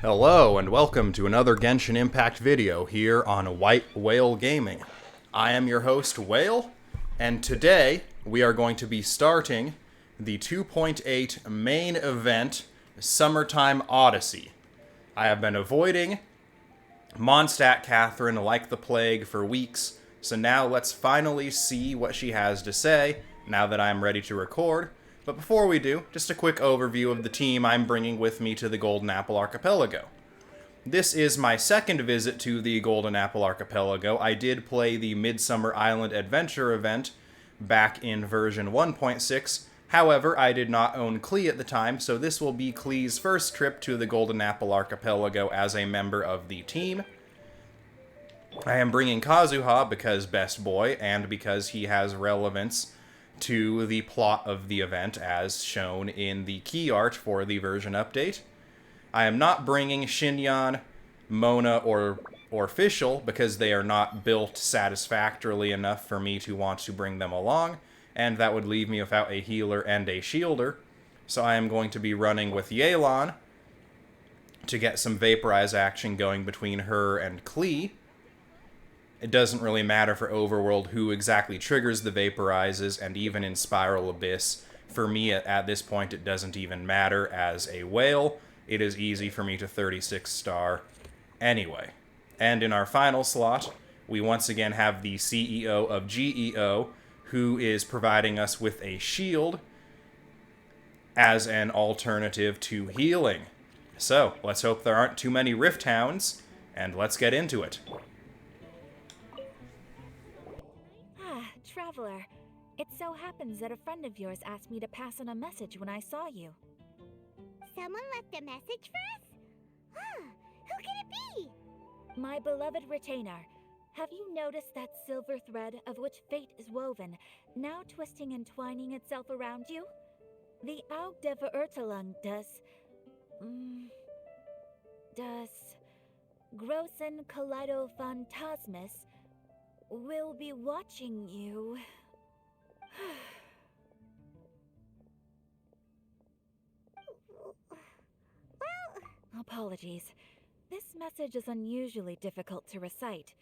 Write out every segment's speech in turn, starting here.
Hello and welcome to another Genshin Impact video here on White Whale Gaming. I am your host, Whale, and today we are going to be starting the 2.8 main event, Summertime Odyssey. I have been avoiding Mondstadt Catherine like the plague for weeks, so now let's finally see what she has to say now that I am ready to record. But before we do, just a quick overview of the team I'm bringing with me to the Golden Apple Archipelago. This is my second visit to the Golden Apple Archipelago. I did play the Midsummer Island Adventure event back in version 1.6. However, I did not own Klee at the time, so this will be Klee's first trip to the Golden Apple Archipelago as a member of the team. I am bringing Kazuha because best boy, and because he has relevance to the plot of the event as shown in the key art for the version update. I am not bringing Xinyan, Mona, or Fischl because they are not built satisfactorily enough for me to want to bring them along, and that would leave me without a healer and a shielder. So I am going to be running with Yelan to get some Vaporize action going between her and Klee. It doesn't really matter for Overworld who exactly triggers the Vaporizes, and even in Spiral Abyss, for me at this point it doesn't even matter. As a whale, it is easy for me to 36 star anyway. And in our final slot, we once again have the CEO of GEO, who is providing us with a shield as an alternative to healing. So, let's hope there aren't too many Rift Hounds, and let's get into it. Traveler, it so happens that a friend of yours asked me to pass on a message when I saw you. Someone left a message for us? Who can it be? My beloved retainer, have you noticed that silver thread of which fate is woven, now twisting and twining itself around you? The Aug der Verurteilung das Großen Kaleido Phantasmus will be watching you. Apologies. This message is unusually difficult to recite.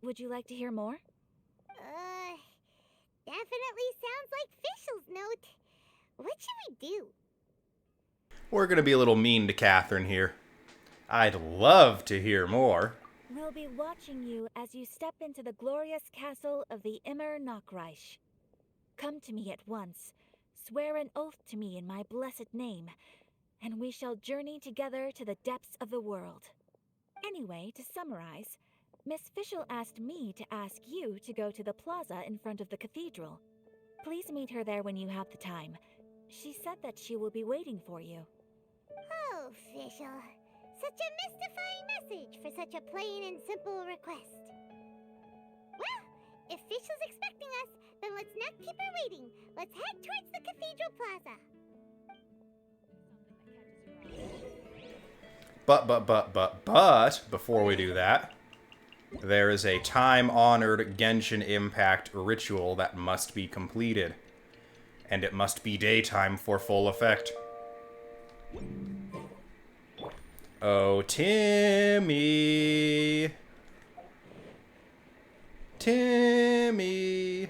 Would you like to hear more? Definitely sounds like Fischl's note. What should we do? We're going to be a little mean to Catherine here. I'd love to hear more. We'll be watching you as you step into the glorious castle of the Immer Nachreich. Come to me at once, swear an oath to me in my blessed name, and we shall journey together to the depths of the world. Anyway, to summarize, Miss Fischl asked me to ask you to go to the plaza in front of the cathedral. Please meet her there when you have the time. She said that she will be waiting for you. Oh, Fischl. Such a mystifying message for such a plain and simple request. Well, if Fischl's expecting us, then let's not keep her waiting. Let's head towards the Cathedral Plaza. But, before we do that, there is a time-honored Genshin Impact ritual that must be completed. And it must be daytime for full effect. Oh, Timmy. Timmy.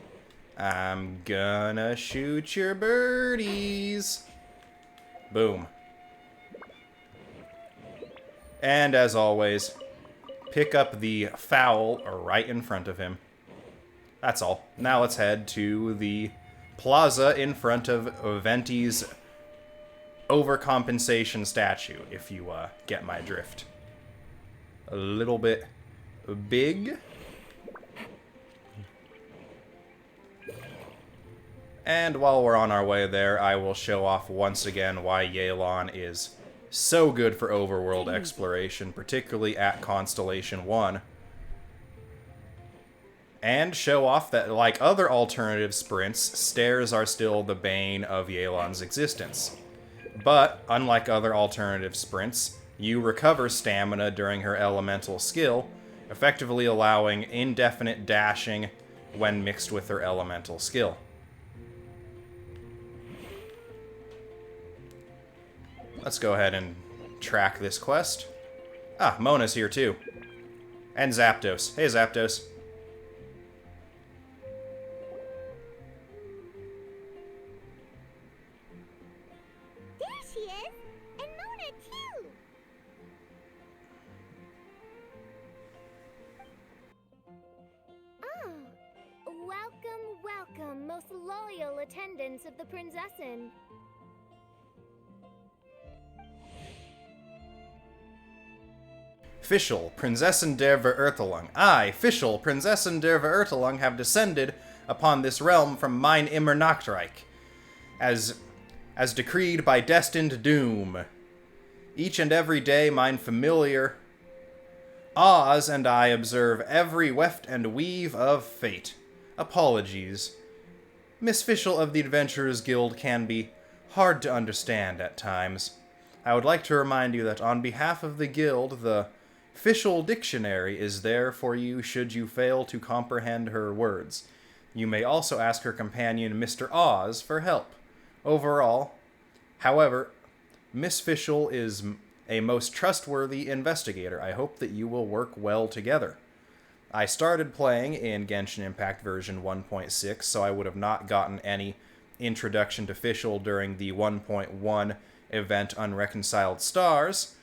I'm gonna shoot your birdies. Boom. And as always, pick up the foul right in front of him. That's all. Now let's head to the plaza in front of Venti's overcompensation statue, if you get my drift. A little bit big. And while we're on our way there, I will show off once again why Yelan is so good for overworld exploration, particularly at Constellation 1. And show off that, like other alternative sprints, stairs are still the bane of Yelan's existence. But, unlike other alternative sprints, you recover stamina during her elemental skill, effectively allowing indefinite dashing when mixed with her elemental skill. Let's go ahead and track this quest. Ah, Mona's here too. And Zapdos. Hey, Zapdos. There she is! And Mona, too! Oh, welcome, most loyal attendants of the Prinzessin. Fischl, Prinzessin der Verurteilung. I, Fischl, Prinzessin der Verurteilung, have descended upon this realm from mine immer Nachtreich, as decreed by destined doom. Each and every day mine familiar Oz and I observe every weft and weave of fate. Apologies. Miss Fischl of the Adventurers Guild can be hard to understand at times. I would like to remind you that on behalf of the Guild, the Fischl Dictionary is there for you should you fail to comprehend her words. You may also ask her companion, Mr. Oz, for help. Overall, however, Miss Fischl is a most trustworthy investigator. I hope that you will work well together. I started playing in Genshin Impact version 1.6, so I would have not gotten any introduction to Fischl during the 1.1 event Unreconciled Stars,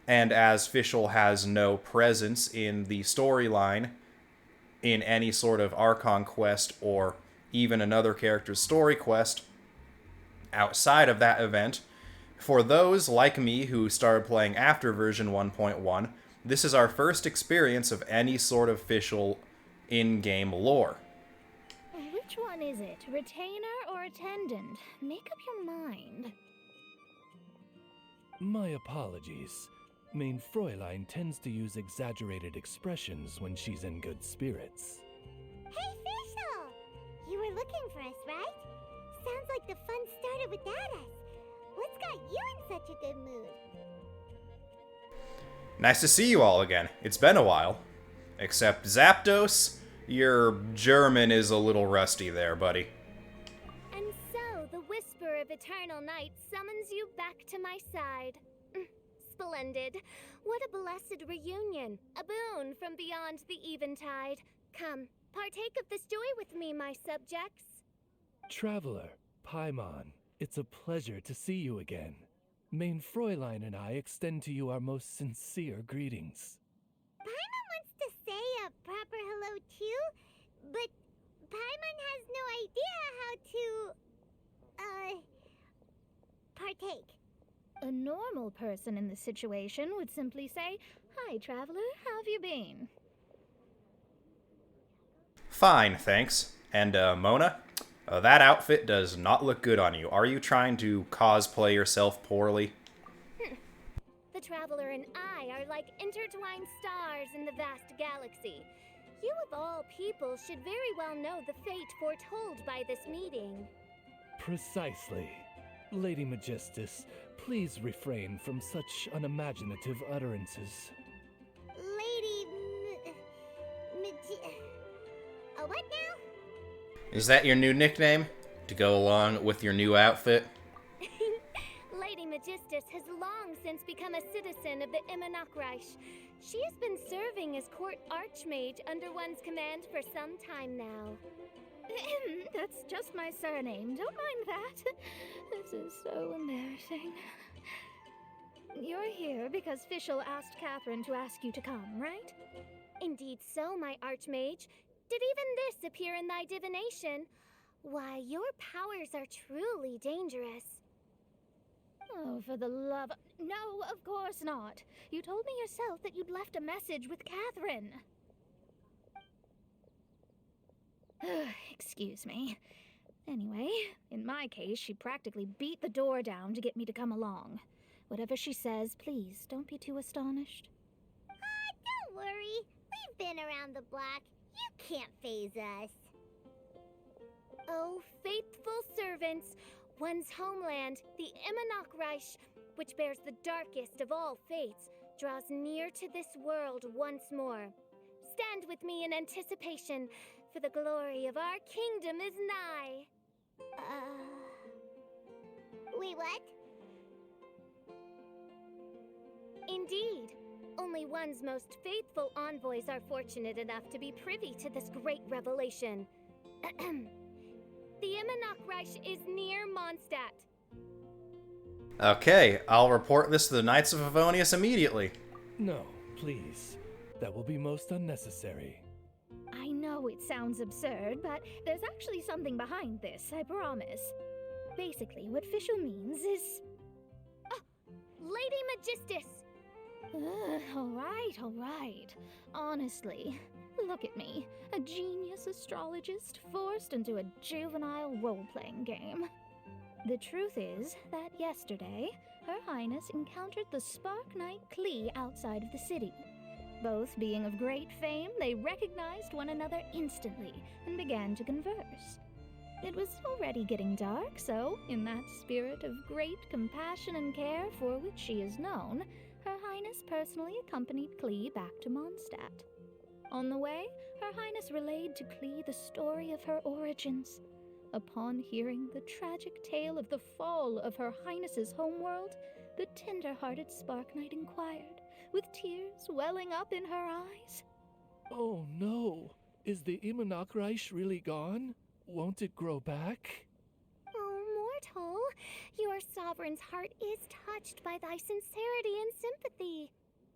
and as Fischl has no presence in the storyline in any sort of Archon quest or even another character's story quest outside of that event, for those like me who started playing after version 1.1, this is our first experience of any sort of Fischl in-game lore. Which one is it? Retainer or attendant? Make up your mind. My apologies. Main Fräulein tends to use exaggerated expressions when she's in good spirits. Hey, Fischl! You were looking for us, right? Sounds like the fun started without us. What's got you in such a good mood? Nice to see you all again. It's been a while. Except Zapdos, your German is a little rusty there, buddy. And so, the whisper of eternal night summons you back to my side. Splendid. What a blessed reunion. A boon from beyond the eventide. Come, partake of this joy with me, my subjects. Traveler, Paimon, it's a pleasure to see you again. Main Fräulein and I extend to you our most sincere greetings. Paimon wants to say a proper hello too, but Paimon has no idea how to, partake. A normal person in this situation would simply say, "Hi, traveler, how have you been?" Fine, thanks. And, Mona? That outfit does not look good on you. Are you trying to cosplay yourself poorly? The traveler and I are like intertwined stars in the vast galaxy. You of all people should very well know the fate foretold by this meeting. Precisely. Lady Magistus, please refrain from such unimaginative utterances. Lady what now? Is that your new nickname? To go along with your new outfit? Lady Magistus has long since become a citizen of the Immernachtreich. She has been serving as court archmage under one's command for some time now. That's just my surname. Don't mind that. This is so embarrassing. You're here because Fischl asked Catherine to ask you to come, right? Indeed so, my archmage. Did even this appear in thy divination? Why, your powers are truly dangerous. Oh, for the love... No, of course not. You told me yourself that you'd left a message with Catherine. Excuse me. Anyway, in my case, she practically beat the door down to get me to come along. Whatever she says, please, don't be too astonished. Don't worry. We've been around the block. You can't faze us. Oh, faithful servants, one's homeland, the Immernachtreich, which bears the darkest of all fates, draws near to this world once more. Stand with me in anticipation, for the glory of our kingdom is nigh. Wait, what? Indeed. only one's most faithful envoys are fortunate enough to be privy to this great revelation. The Immernachtreich is near Mondstadt. Okay, I'll report this to the Knights of Favonius immediately. No, please. That will be most unnecessary. I know it sounds absurd, but there's actually something behind this, I promise. Basically, what Fischl means is... Lady Magistus! All right. Honestly, look at me. A genius astrologist forced into a juvenile role-playing game. The truth is that yesterday, Her Highness encountered the Spark Knight Klee outside of the city. Both being of great fame, they recognized one another instantly and began to converse. It was already getting dark, so, in that spirit of great compassion and care for which she is known, Her Highness personally accompanied Klee back to Mondstadt. On the way, Her Highness relayed to Klee the story of her origins. Upon hearing the tragic tale of the fall of Her Highness's homeworld, the tender-hearted Spark Knight inquired, with tears welling up in her eyes. Oh no! Is the Immernachtreich really gone? Won't it grow back? Oh, mortal, your sovereign's heart is touched by thy sincerity and sympathy.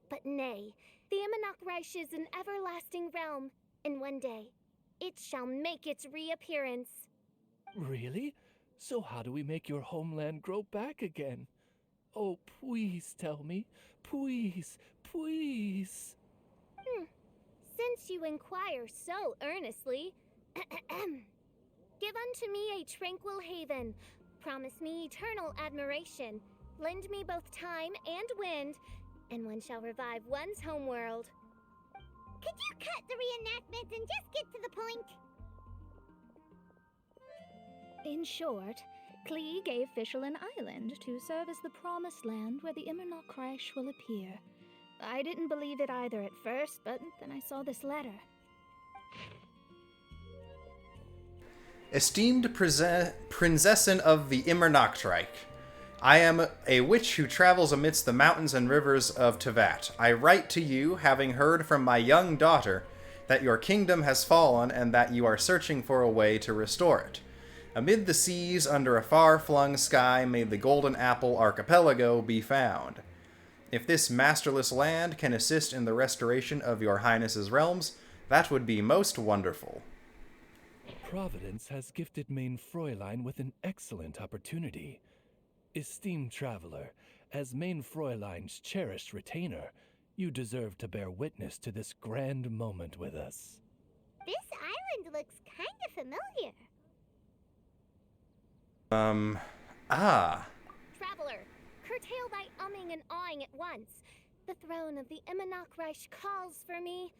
But nay, the Immernachtreich is an everlasting realm, and one day, it shall make its reappearance. Really? So how do we make your homeland grow back again? Oh, please tell me. Please, please. Since you inquire so earnestly, give unto me a tranquil haven, promise me eternal admiration, lend me both time and wind, and one shall revive one's homeworld. Could you cut the reenactment and just get to the point? In short, Klee gave Fischl an island to serve as the promised land where the Immernachtreich will appear. I didn't believe it either at first, but then I saw this letter. Esteemed Prinzessin of the Immernachtreich, I am a witch who travels amidst the mountains and rivers of Tevat. I write to you, having heard from my young daughter that your kingdom has fallen and that you are searching for a way to restore it. Amid the seas, under a far-flung sky, may the Golden Apple Archipelago be found. If this masterless land can assist in the restoration of your Highness's realms, that would be most wonderful. Providence has gifted Main Fräulein with an excellent opportunity. Esteemed traveler, as Main Fräulein's cherished retainer, you deserve to bear witness to this grand moment with us. This island looks kind of familiar. Traveler, curtail thy umming and awing at once. The throne of the Immernachtreich calls for me.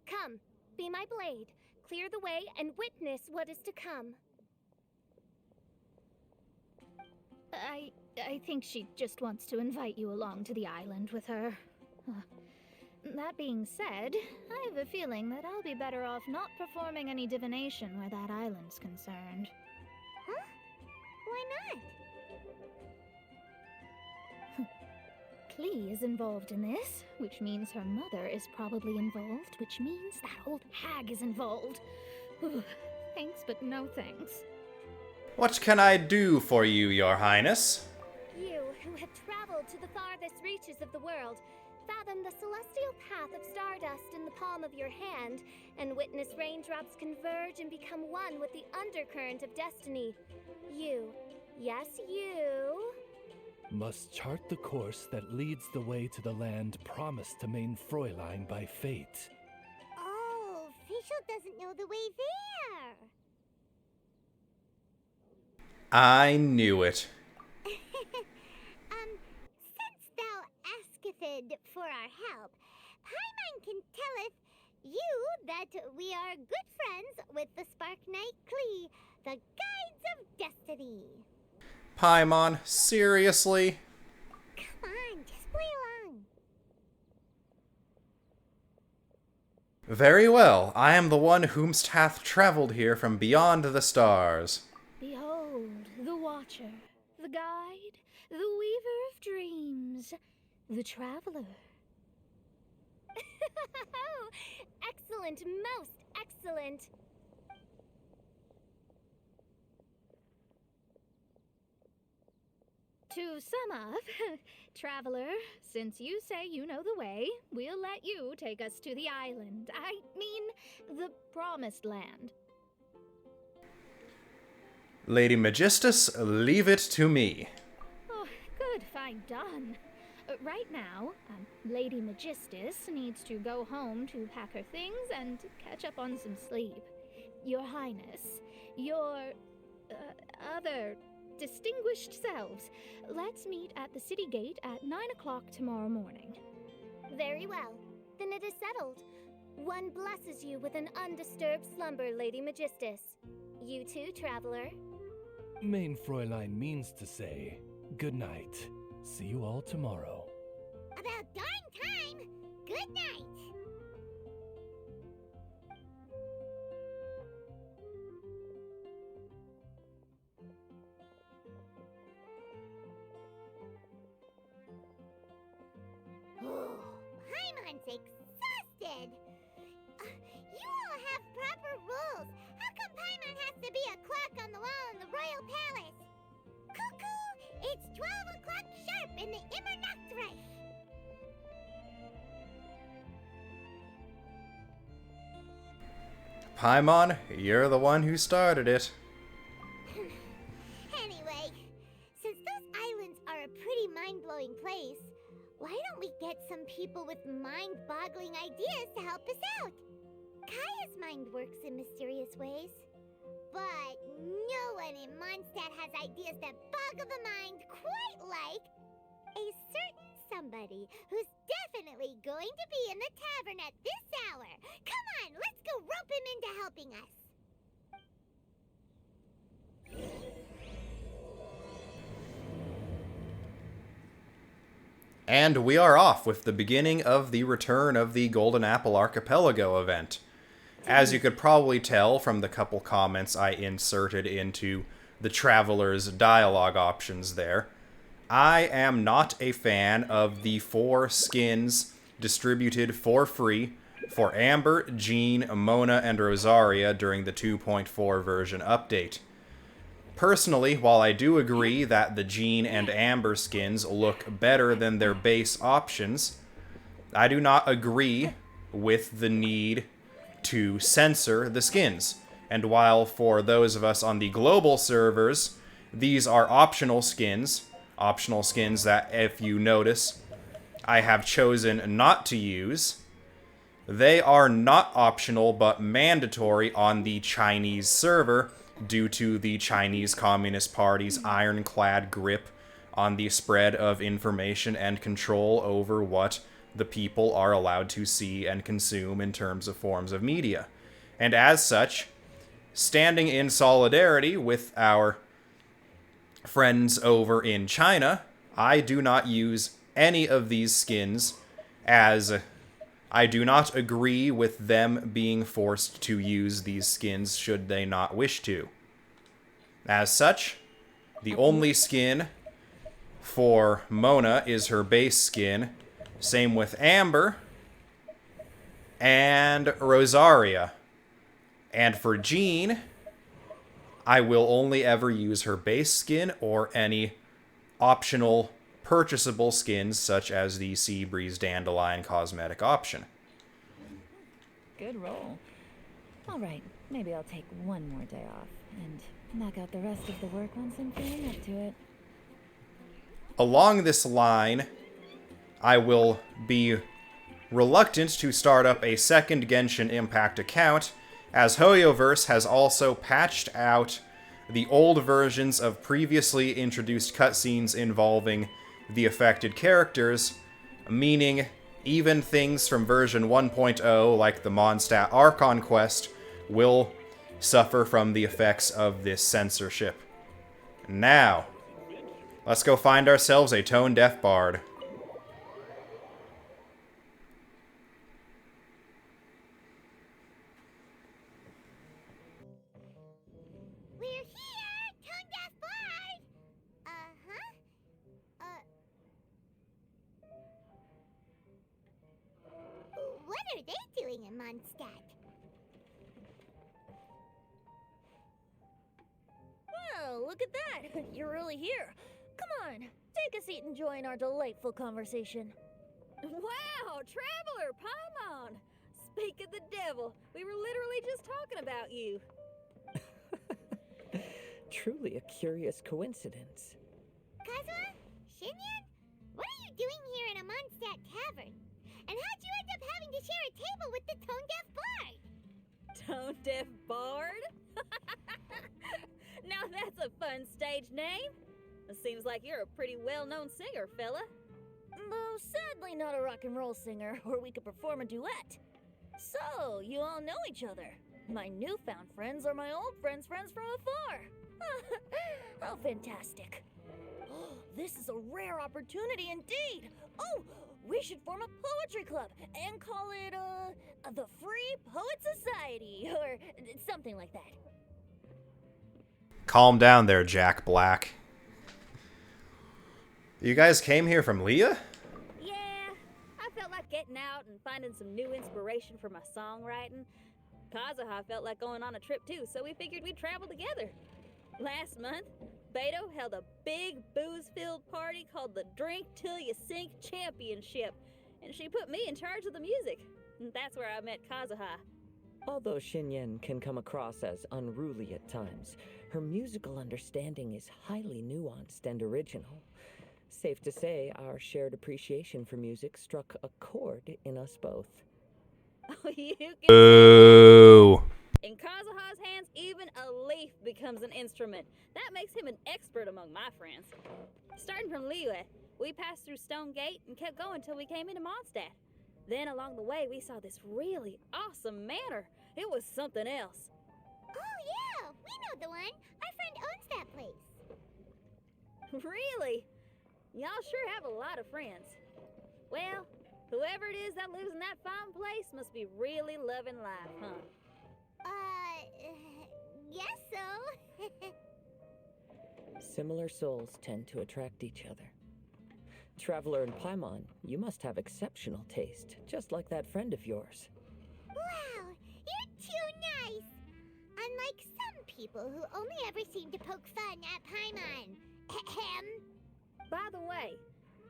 Come, be my blade, clear the way, and witness what is to come. I think she just wants to invite you along to the island with her. That being said, I have a feeling that I'll be better off not performing any divination where that island's concerned. Huh? Why not? Klee is involved in this, which means her mother is probably involved, which means that old hag is involved. Thanks, but no thanks. What can I do for you, Your Highness? You, who have traveled to the farthest reaches of the world, fathom the celestial path of stardust in the palm of your hand, and witness raindrops converge and become one with the undercurrent of destiny. You, yes, you, must chart the course that leads the way to the land promised to Main Fräulein by fate. Oh, Fischl doesn't know the way there. I knew it. Since thou asketh for our help, Paimon can telleth you that we are good friends with the Spark Knight Klee, the Guides of Destiny. Paimon, seriously? Come on, just play along. Very well, I am the one whomst hath traveled here from beyond the stars. Behold, the Watcher, the Guide, the Weaver of Dreams, the Traveler. Excellent, most excellent. To sum up, Traveler, since you say you know the way, we'll let you take us to the island. I mean, the Promised Land. Lady Magistus, leave it to me. Oh, good, fine, done. Right now, Lady Magistus needs to go home to pack her things and catch up on some sleep. Your Highness, your other distinguished selves, let's meet at the city gate at 9 o'clock tomorrow morning. Very well. Then it is settled. One blesses you with an undisturbed slumber, Lady Magistus. You too, Traveler. Main Fräulein means to say, good night. See you all tomorrow. About darn time! Good night! Paimon's exhausted! You all have proper rules. How come Paimon has to be a clock on the wall in the royal palace? Cuckoo! It's 12 o'clock sharp in the Immernachtreich! Paimon, you're the one who started it. Anyway, since those islands are a pretty mind-blowing place, why don't we get some people with mind-boggling ideas to help us out? Kaya's mind works in mysterious ways. But no one in Mondstadt has ideas that boggle the mind quite like a certain somebody who's definitely going to be in the tavern at this hour. Come on, let's go rope him into helping us. And we are off with the beginning of the return of the Golden Apple Archipelago event. As you could probably tell from the couple comments I inserted into the Traveler's dialogue options there, I am not a fan of the 4 skins distributed for free for Amber, Jean, Mona, and Rosaria during the 2.4 version update. Personally, while I do agree that the Jean and Amber skins look better than their base options, I do not agree with the need to censor the skins. And while for those of us on the global servers, these are optional skins that, if you notice, I have chosen not to use, they are not optional but mandatory on the Chinese server due to the Chinese Communist Party's ironclad grip on the spread of information and control over what the people are allowed to see and consume in terms of forms of media. And as such, standing in solidarity with our friends over in China, I do not use any of these skins, as I do not agree with them being forced to use these skins should they not wish to. As such, the only skin for Mona is her base skin. Same with Amber and Rosaria. And for Jean, I will only ever use her base skin or any optional purchasable skins such as the Sea Breeze Dandelion cosmetic option. Good roll. All right, maybe I'll take one more day off and knock out the rest of the work once I'm feeling up to it. Along this line, I will be reluctant to start up a second Genshin Impact account, as Hoyoverse has also patched out the old versions of previously introduced cutscenes involving the affected characters, meaning even things from version 1.0, like the Mondstadt Archon quest, will suffer from the effects of this censorship. Now, let's go find ourselves a tone-deaf bard. We're here, Tongue-Deaf Bard! Mondstadt. Well, look at that! You're really here. Come on, take a seat and join our delightful conversation. Wow, Traveler, Paimon! Speak of the devil, we were literally just talking about you. Truly a curious coincidence. Kazuha? Shinyan? What are you doing here in a Mondstadt tavern? And how'd you end up having to share a table with the tone-deaf bard? Tone-deaf bard? Now that's a fun stage name. It seems like you're a pretty well-known singer, fella. Though sadly not a rock and roll singer, or we could perform a duet. So, you all know each other. My newfound friends are my old friends' friends from afar. How fantastic. This is a rare opportunity indeed. Oh, we should form a poetry club and call it, the Free Poet Society, or something like that. Calm down there, Jack Black. You guys came here from Leah? Yeah, I felt like getting out and finding some new inspiration for my songwriting. Kazuha felt like going on a trip too, so we figured we'd travel together. Last month, Beto held a big booze-filled party called the Drink Till You Sink Championship, and she put me in charge of the music. And that's where I met Kazuha. Although Shinyen can come across as unruly at times, her musical understanding is highly nuanced and original. Safe to say, our shared appreciation for music struck a chord in us both. Oh, you can... Boo! In Kazuha's hands, even a leaf becomes an instrument. That makes him an expert among my friends. Starting from Liyue, we passed through Stone Gate and kept going till we came into Mondstadt. Then along the way, we saw this really awesome manor. It was something else. Oh yeah, we know the one. Our friend owns that place. Really? Y'all sure have a lot of friends. Well, whoever it is that lives in that fine place must be really loving life, huh? Guess so. Similar souls tend to attract each other. Traveler and Paimon, you must have exceptional taste, just like that friend of yours. Wow, you're too nice. Unlike some people who only ever seem to poke fun at Paimon. Ahem. By the way,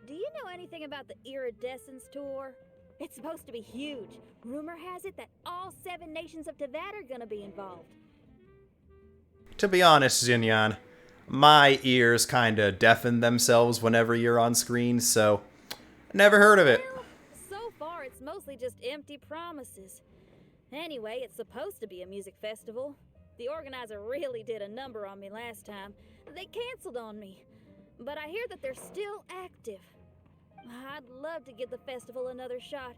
do you know anything about the Iridescence tour? It's supposed to be huge. Rumor has it that all 7 nations of Tevat are gonna be involved. To be honest, Xinyan, my ears kinda deafen themselves whenever you're on screen, so never heard of it. Well, so far it's mostly just empty promises. Anyway, it's supposed to be a music festival. The organizer really did a number on me last time. They canceled on me. But I hear that they're still active. I'd love to give the festival another shot,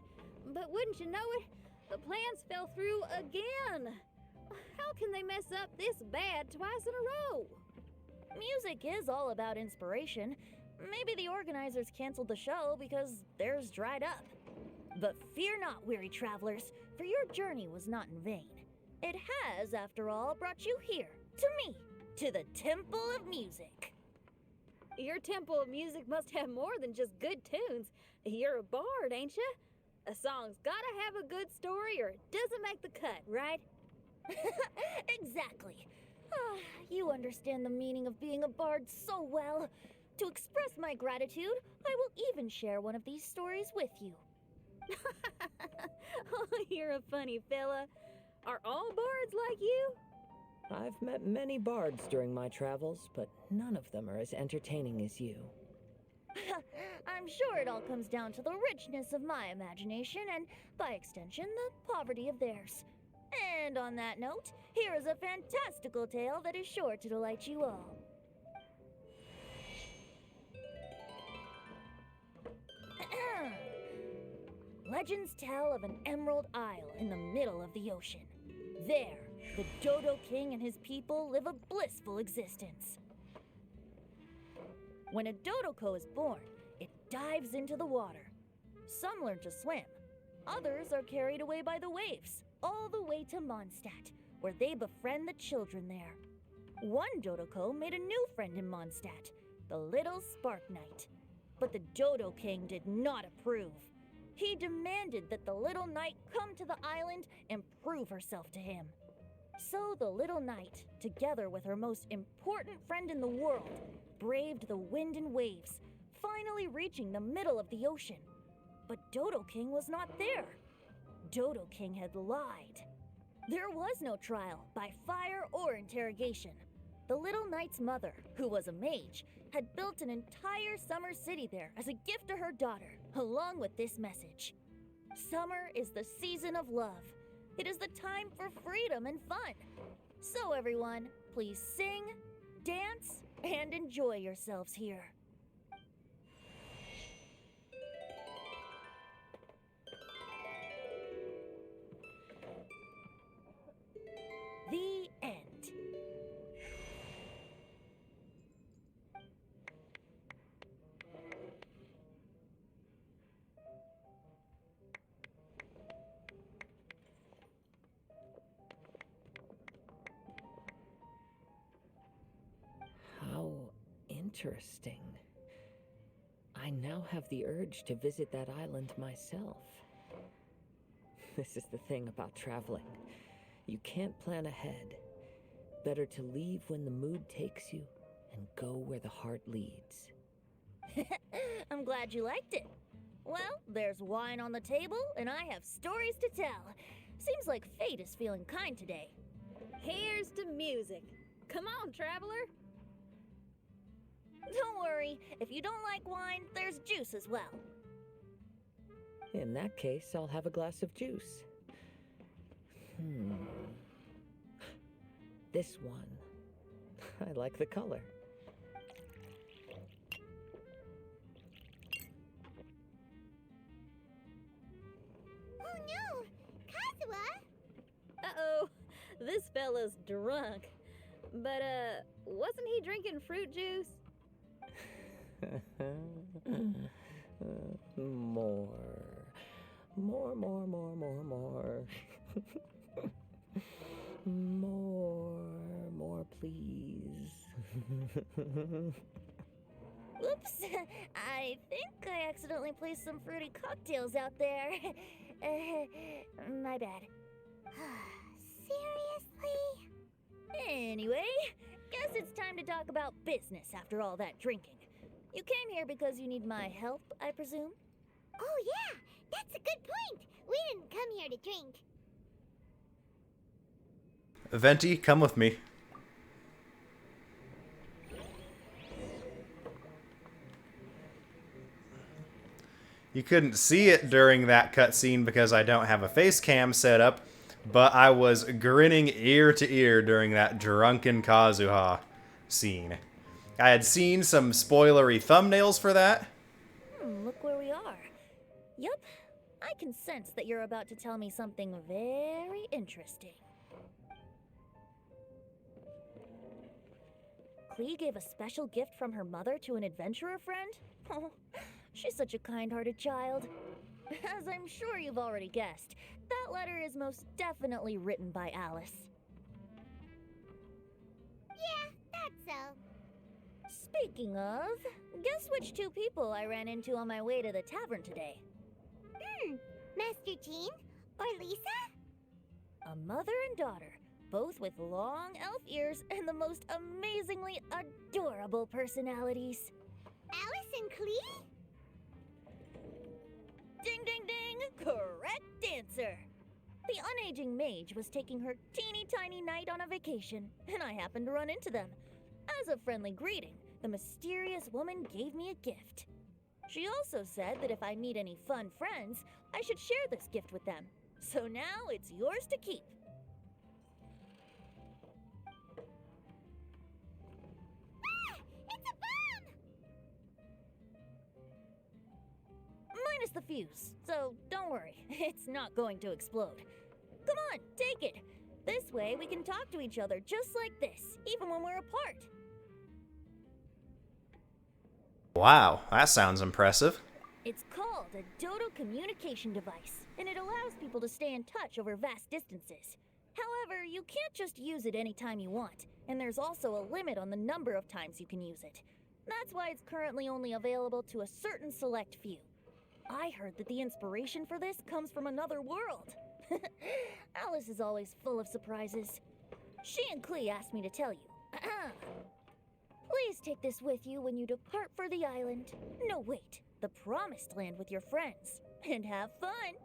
but wouldn't you know it, the plans fell through again. How can they mess up this bad twice in a row? Music is all about inspiration. Maybe the organizers canceled the show because theirs dried up. But fear not, weary travelers, for your journey was not in vain. It has, after all, brought you here, to me, to the Temple of Music. Your Temple of Music must have more than just good tunes. You're a bard, ain't ya? A song's gotta have a good story or it doesn't make the cut, right? Exactly. You understand the meaning of being a bard so well. To express my gratitude, I will even share one of these stories with you. Oh, you're a funny fella. Are all bards like you? I've met many bards during my travels, but none of them are as entertaining as you. I'm sure it all comes down to the richness of my imagination and, by extension, the poverty of theirs. And on that note, here is a fantastical tale that is sure to delight you all. Legends tell of an emerald isle in the middle of the ocean. There, the Dodo King and his people live a blissful existence. When a Dodoko is born, it dives into the water. Some learn to swim. Others are carried away by the waves, all the way to Mondstadt, where they befriend the children there. One Dodoko made a new friend in Mondstadt, the little Spark Knight. But the Dodo King did not approve. He demanded that the little knight come to the island and prove herself to him. So the little knight, together with her most important friend in the world, braved the wind and waves, finally reaching the middle of the ocean. But Dodo King was not there. Dodo King had lied. There was no trial by fire or interrogation. The little knight's mother, who was a mage, had built an entire summer city there as a gift to her daughter, along with this message. Summer is the season of love. It is the time for freedom and fun. So everyone, please sing, dance, and enjoy yourselves here. The end. How interesting. I now have the urge to visit that island myself. This is the thing about traveling. You can't plan ahead. Better to leave when the mood takes you and go where the heart leads. I'm glad you liked it. Well, there's wine on the table, and I have stories to tell. Seems like fate is feeling kind today. Here's to music. Come on, traveler. Don't worry, if you don't like wine, there's juice as well. In that case, I'll have a glass of juice. This one. I like the color. Oh no! Kazuha! Uh-oh, this fella's drunk. But, wasn't he drinking fruit juice? More. More. More, please. Oops, I think I accidentally placed some fruity cocktails out there. My bad. Seriously? Anyway, guess it's time to talk about business after all that drinking. You came here because you need my help, I presume? Oh yeah, that's a good point. We didn't come here to drink. Venti, come with me. You couldn't see it during that cutscene because I don't have a face cam set up, but I was grinning ear to ear during that drunken Kazuha scene. I had seen some spoilery thumbnails for that. Look where we are. Yup, I can sense that you're about to tell me something very interesting. Klee gave a special gift from her mother to an adventurer friend? Oh, she's such a kind-hearted child. As I'm sure you've already guessed, that letter is most definitely written by Alice. Yeah, that's so. Speaking of, guess which two people I ran into on my way to the tavern today? Master Jean? Or Lisa? A mother and daughter, both with long elf ears and the most amazingly adorable personalities. Alice and Klee? Ding, ding, ding! Correct answer! The unaging mage was taking her teeny tiny knight on a vacation, and I happened to run into them. As a friendly greeting, the mysterious woman gave me a gift. She also said that if I meet any fun friends, I should share this gift with them. So now it's yours to keep. It's a bomb! Minus the fuse, so don't worry, it's not going to explode. Come on, take it. This way we can talk to each other just like this, even when we're apart. Wow, that sounds impressive. It's called a Dodo communication device, and it allows people to stay in touch over vast distances. However, you can't just use it anytime you want, and there's also a limit on the number of times you can use it. That's why it's currently only available to a certain select few. I heard that the inspiration for this comes from another world. Alice is always full of surprises. She and Klee asked me to tell you. Please take this with you when you depart for the island. No, wait, the promised land with your friends. And have fun.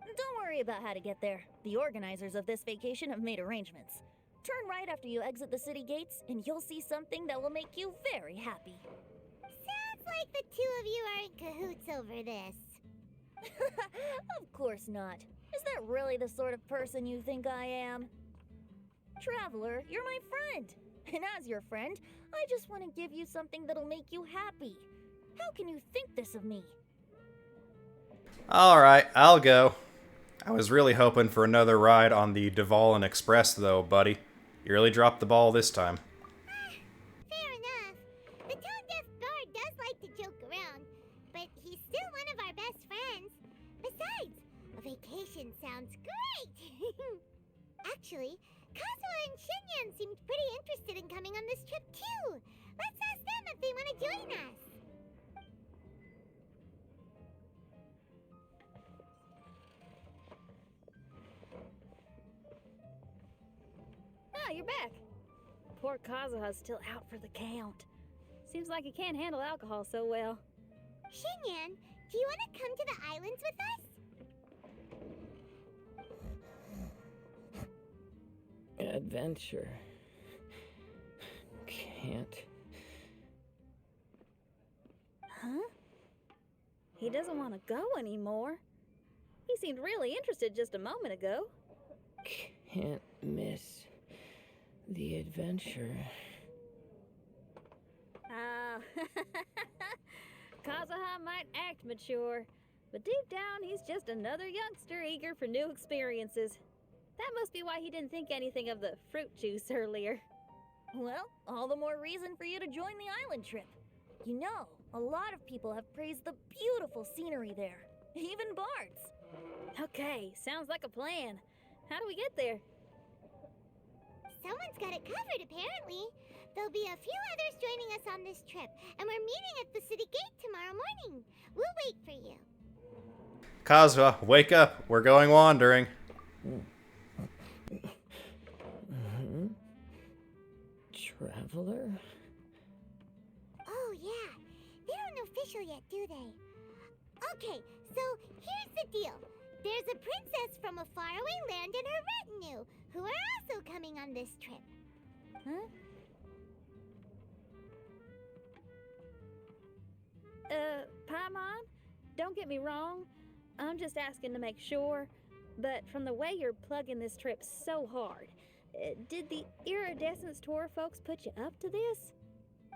Don't worry about how to get there. The organizers of this vacation have made arrangements. Turn right after you exit the city gates, and you'll see something that will make you very happy. Sounds like the two of you are in cahoots over this. Of course not. Is that really the sort of person you think I am? Traveler, you're my friend. And as your friend, I just want to give you something that'll make you happy. How can you think this of me? Alright, I'll go. I was really hoping for another ride on the Dvalin Express, though, buddy. You really dropped the ball this time. Fair enough. The tone-deaf bard does like to joke around, but he's still one of our best friends. Besides, a vacation sounds great! Actually, Kazuha and Shinyan seemed pretty interested in coming on this trip too. Let's ask them if they want to join us. Ah, you're back. Poor Kazuha's still out for the count. Seems like he can't handle alcohol so well. Shinyan, do you want to come to the islands with us? Adventure. Can't. Huh? He doesn't want to go anymore. He seemed really interested just a moment ago. Can't miss the adventure. Ah, Kazuha might act mature, but deep down he's just another youngster eager for new experiences. That must be why he didn't think anything of the fruit juice earlier. Well, all the more reason for you to join the island trip. You know, a lot of people have praised the beautiful scenery there. Even bards. Okay, sounds like a plan. How do we get there? Someone's got it covered, apparently. There'll be a few others joining us on this trip, and we're meeting at the city gate tomorrow morning. We'll wait for you. Kazuha, wake up. We're going wandering. Traveler? Oh, yeah. They don't know Fischl yet, do they? Okay, so here's the deal. There's a princess from a faraway land and her retinue, who are also coming on this trip. Huh? Paimon, don't get me wrong. I'm just asking to make sure. But from the way you're plugging this trip so hard, did the Iridescence Tour folks put you up to this?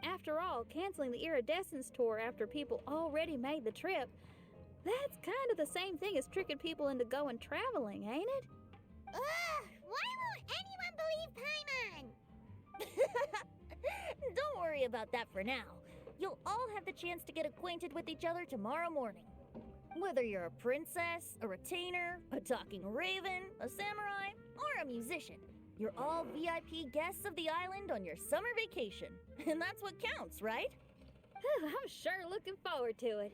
After all, canceling the Iridescence Tour after people already made the trip, that's kind of the same thing as tricking people into going traveling, ain't it? Ugh! Why won't anyone believe Paimon? Don't worry about that for now. You'll all have the chance to get acquainted with each other tomorrow morning. Whether you're a princess, a retainer, a talking raven, a samurai, or a musician, you're all VIP guests of the island on your summer vacation. And that's what counts, right? I'm sure looking forward to it.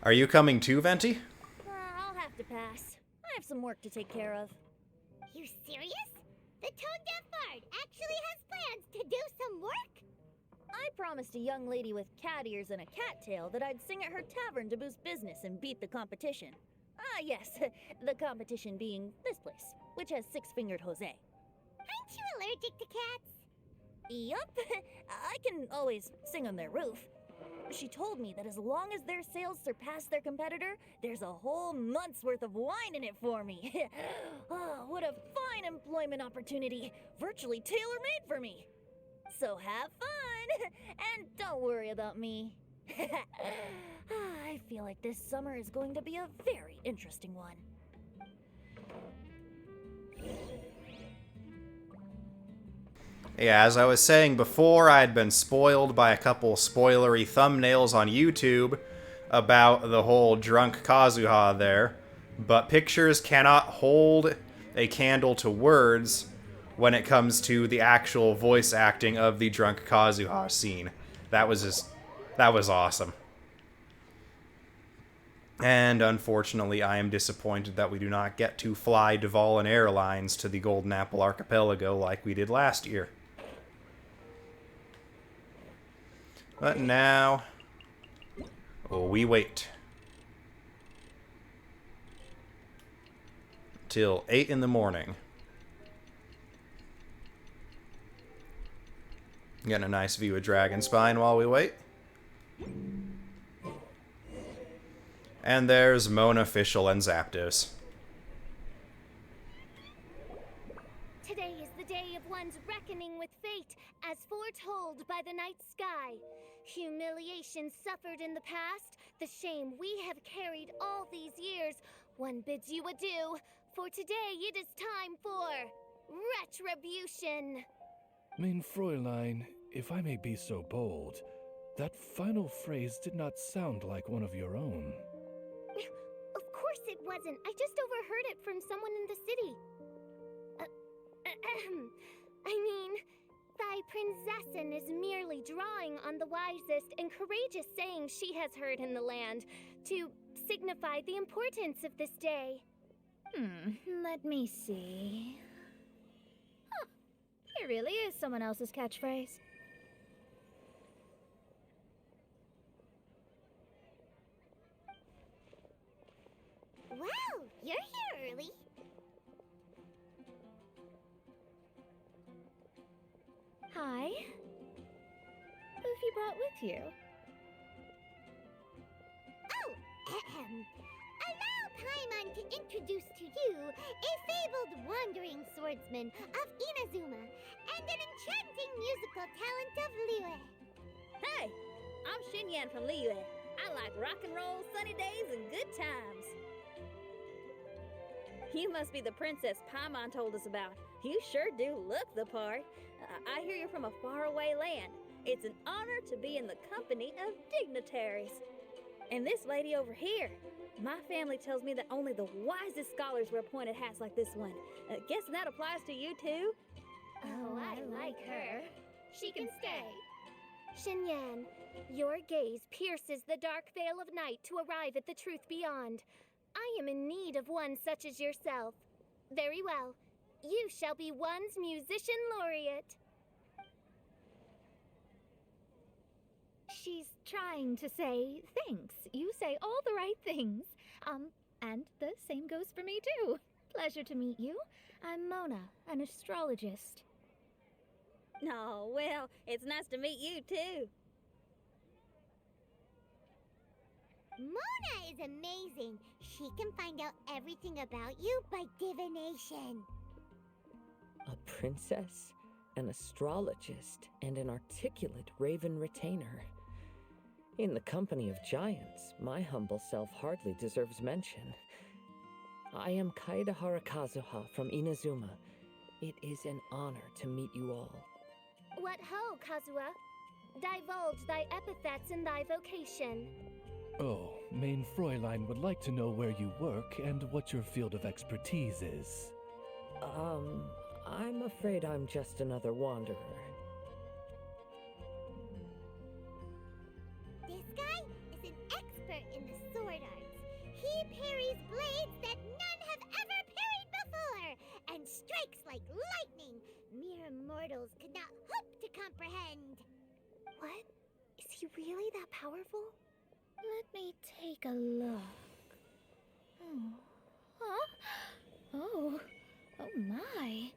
Are you coming too, Venti? I'll have to pass. I have some work to take care of. You serious? The tone-deaf bard actually has plans to do some work? I promised a young lady with cat ears and a cattail that I'd sing at her tavern to boost business and beat the competition. Ah, yes, the competition being this place, which has six-fingered Jose. Aren't you allergic to cats? Yup, I can always sing on their roof. She told me that as long as their sales surpass their competitor, there's a whole month's worth of wine in it for me. Oh, what a fine employment opportunity, virtually tailor-made for me. So have fun, and don't worry about me. I feel like this summer is going to be a very interesting one. Yeah, as I was saying before, I had been spoiled by a couple spoilery thumbnails on YouTube about the whole drunk Kazuha there, but pictures cannot hold a candle to words when it comes to the actual voice acting of the drunk Kazuha scene. That was awesome. And unfortunately, I am disappointed that we do not get to fly Dvalin Airlines to the Golden Apple Archipelago like we did last year. But now, we wait till 8 in the morning. Getting a nice view of Dragonspine while we wait. And there's Mona, Fischl, and Zapdos. Today is the day of one's reckoning with fate, as foretold by the night sky. Humiliation suffered in the past, the shame we have carried all these years. One bids you adieu, for today it is time for retribution. Mein Fräulein, if I may be so bold, that final phrase did not sound like one of your own. Of course it wasn't. I just overheard it from someone in the city. I mean, thy princessin is merely drawing on the wisest and courageous sayings she has heard in the land to signify the importance of this day. Let me see. Huh. It really is someone else's catchphrase. Wow, you're here early. Hi. Who have you brought with you? Oh, allow Paimon to introduce to you a fabled wandering swordsman of Inazuma and an enchanting musical talent of Liyue. Hey, I'm Xinyan from Liyue. I like rock and roll, sunny days, and good times. You must be the princess Paimon told us about. You sure do look the part. I hear you're from a faraway land. It's an honor to be in the company of dignitaries. And this lady over here, my family tells me that only the wisest scholars wear pointed hats like this one. Guessing that applies to you too? Oh, I like her. She can stay. Xinyan, your gaze pierces the dark veil of night to arrive at the truth beyond. I am in need of one such as yourself. Very well. You shall be one's musician laureate. She's trying to say thanks. You say all the right things. And the same goes for me too. Pleasure to meet you. I'm Mona, an astrologist. Oh, well, it's nice to meet you too. Mona is amazing. She can find out everything about you by divination. A princess, an astrologist, and an articulate raven retainer. In the company of giants, my humble self hardly deserves mention. I am Kaida Harakazuha from Inazuma. It is an honor to meet you all. What ho, Kazuha? Divulge thy epithets and thy vocation. Oh, Mein Fräulein would like to know where you work and what your field of expertise is. I'm afraid I'm just another wanderer. This guy is an expert in the sword arts. He parries blades that none have ever parried before, and strikes like lightning mere mortals could not hope to comprehend. What? Is he really that powerful? Let me take a look. Oh. Huh? Oh my.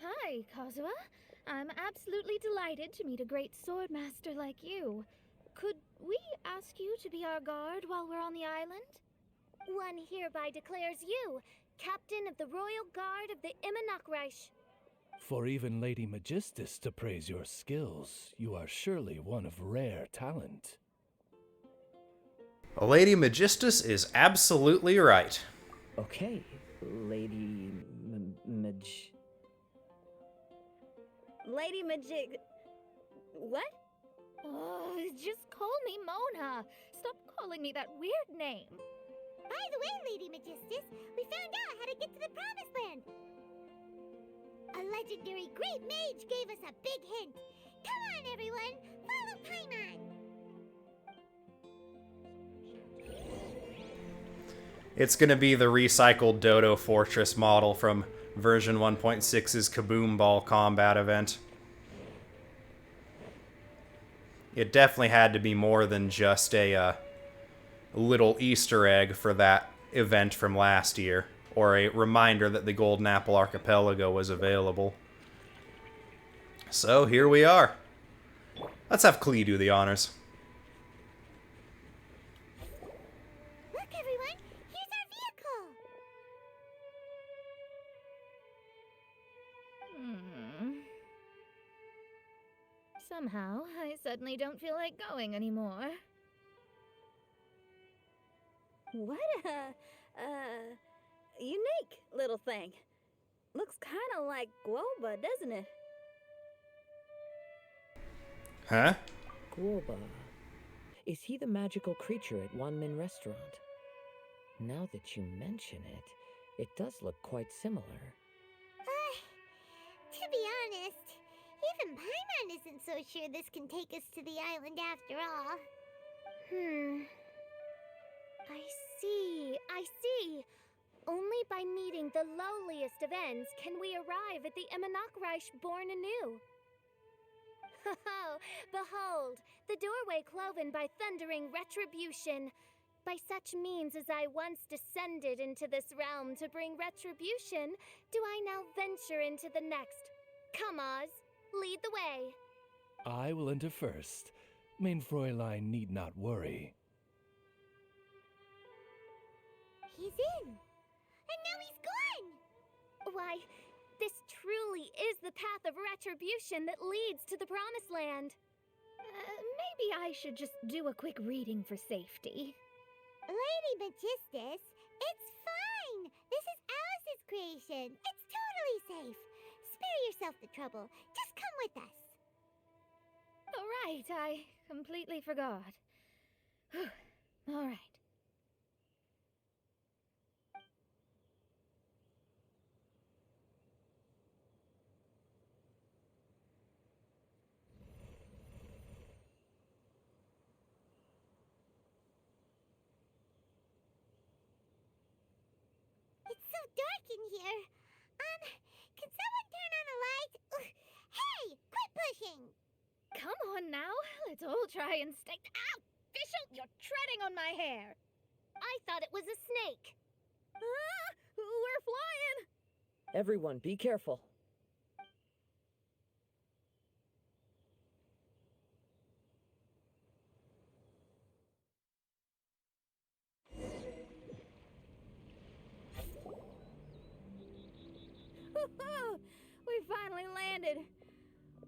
Hi, Kazuha. I'm absolutely delighted to meet a great sword master like you. Could we ask you to be our guard while we're on the island? One hereby declares you captain of the Royal Guard of the Immonokreich. For even Lady Magistus to praise your skills, you are surely one of rare talent. Lady Magistus is absolutely right. Okay, Lady Lady Majig... What? Oh, just call me Mona. Stop calling me that weird name. By the way, Lady Magistus, we found out how to get to the Promised Land. A legendary great mage gave us a big hint. Come on, everyone, follow Paimon. It's going to be the recycled Dodo Fortress model from version 1.6's Kaboom Ball combat event. It definitely had to be more than just a little Easter egg for that event from last year, or a reminder that the Golden Apple Archipelago was available. So here we are. Let's have Klee do the honors. Look, everyone, here's our vehicle. Somehow, I suddenly don't feel like going anymore. What a, unique little thing. Looks kind of like Guoba, doesn't it? Huh? Guoba. Is he the magical creature at Wanmin Restaurant? Now that you mention it, it does look quite similar. To be honest, even Paimon isn't so sure this can take us to the island after all. I see. Only by meeting the lowliest of ends can we arrive at the Imanakreich born anew. Behold, the doorway cloven by thundering retribution. By such means as I once descended into this realm to bring retribution, do I now venture into the next. Come, Oz, lead the way. I will enter first. Main Fräulein need not worry. He's in. And now he's gone. Why, this truly is the path of retribution that leads to the Promised Land. Maybe I should just do a quick reading for safety. Lady Magistus, it's fine. This is Alice's creation. It's totally safe. Spare yourself the trouble. Just come with us. All right, I completely forgot. All right. It's so dark in here. Can someone turn on a light? Hey, quit pushing. Come on now, let's all try and stay. Ow! Fischl, you're treading on my hair. I thought it was a snake. We're flying! Everyone, be careful. We finally landed.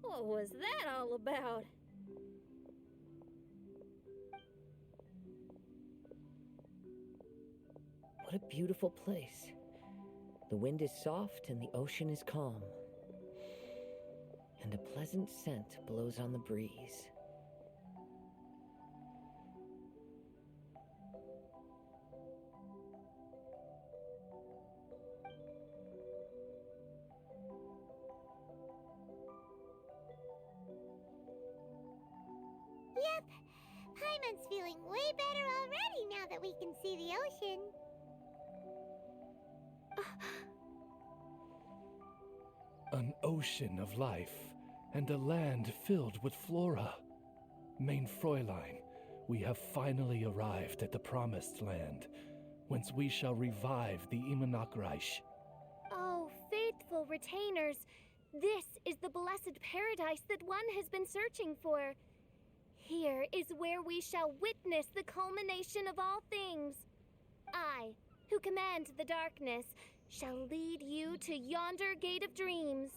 What was that all about? What a beautiful place. The wind is soft and the ocean is calm. And a pleasant scent blows on the breeze. Yep, Paimon's feeling way better already now that we can see the ocean. An ocean of life, and a land filled with flora. Main Fräulein, we have finally arrived at the Promised Land, whence we shall revive the Imanakreich. Oh, faithful retainers, this is the blessed paradise that one has been searching for. Here is where we shall witness the culmination of all things. I, who command the darkness, shall lead you to yonder gate of dreams.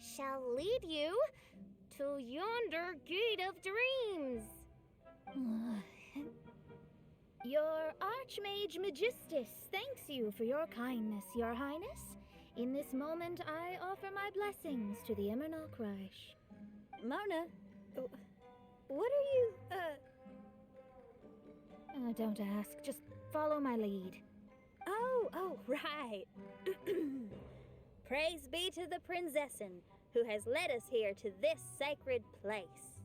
Shall lead you to yonder gate of dreams. Your Archmage Magistus thanks you for your kindness, Your Highness. In this moment, I offer my blessings to the Imanakreich. Mona, what are you, Don't ask, just follow my lead. Oh, right. Praise be to the Princessin, who has led us here to this sacred place.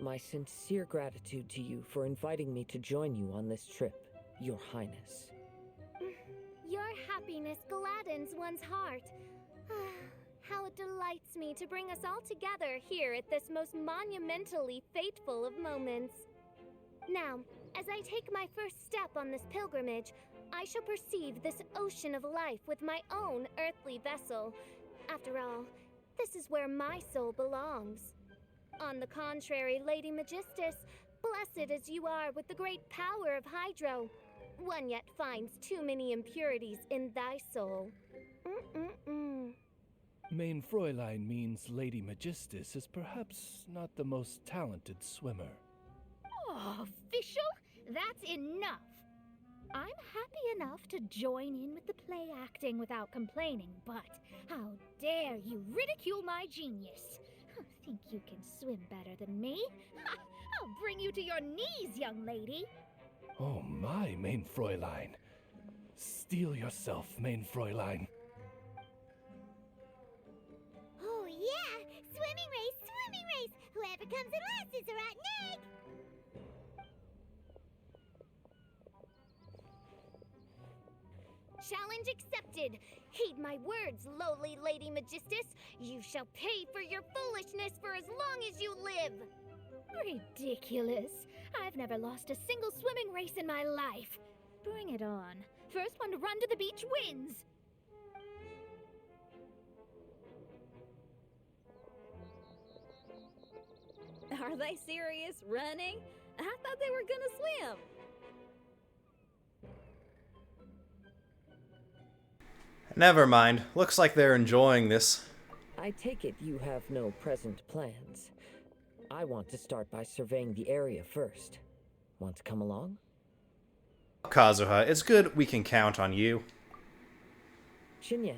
My sincere gratitude to you for inviting me to join you on this trip, Your Highness. Your happiness gladdens one's heart. How it delights me to bring us all together here at this most monumentally fateful of moments. Now, as I take my first step on this pilgrimage, I shall perceive this ocean of life with my own earthly vessel. After all, this is where my soul belongs. On the contrary, Lady Magistus, blessed as you are with the great power of Hydro, one yet finds too many impurities in thy soul. Main Fräulein means Lady Magistus is perhaps not the most talented swimmer. Oh, Fischl, that's enough. I'm happy enough to join in with the play acting without complaining, but how dare you ridicule my genius? Think you can swim better than me? Ha! I'll bring you to your knees, young lady. Oh my, Main Fräulein. Steel yourself, Main Fräulein. Oh yeah! Swimming race! Whoever comes in last is a rotten egg! Challenge accepted. Heed my words, lowly Lady Magistus. You shall pay for your foolishness for as long as you live. Ridiculous. I've never lost a single swimming race in my life. Bring it on. First one to run to the beach wins. Are they serious? Running? I thought they were gonna swim. Never mind. Looks like they're enjoying this. I take it you have no present plans. I want to start by surveying the area first. Want to come along? Kazuha, it's good we can count on you. Xinyan,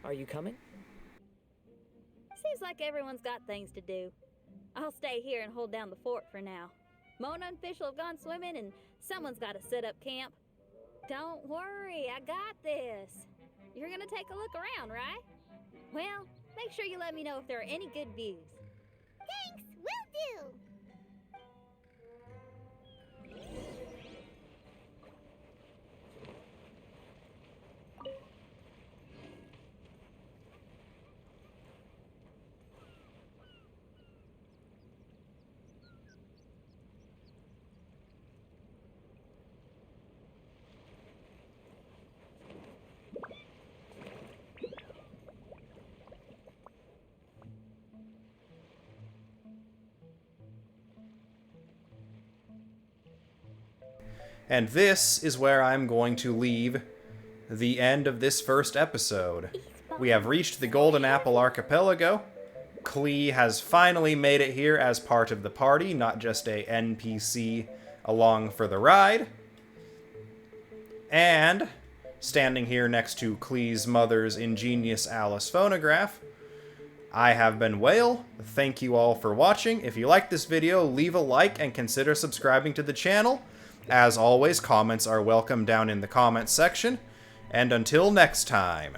are you coming? Seems like everyone's got things to do. I'll stay here and hold down the fort for now. Mona and Fischl have gone swimming and someone's got to set up camp. Don't worry, I got this. You're gonna take a look around, right? Well, make sure you let me know if there are any good views. Thanks, will do! And this is where I'm going to leave the end of this first episode. We have reached the Golden Apple Archipelago. Klee has finally made it here as part of the party, not just a NPC along for the ride. And standing here next to Klee's mother's ingenious Alice phonograph, I have been Whale. Thank you all for watching. If you liked this video, leave a like and consider subscribing to the channel. As always, comments are welcome down in the comments section. And until next time.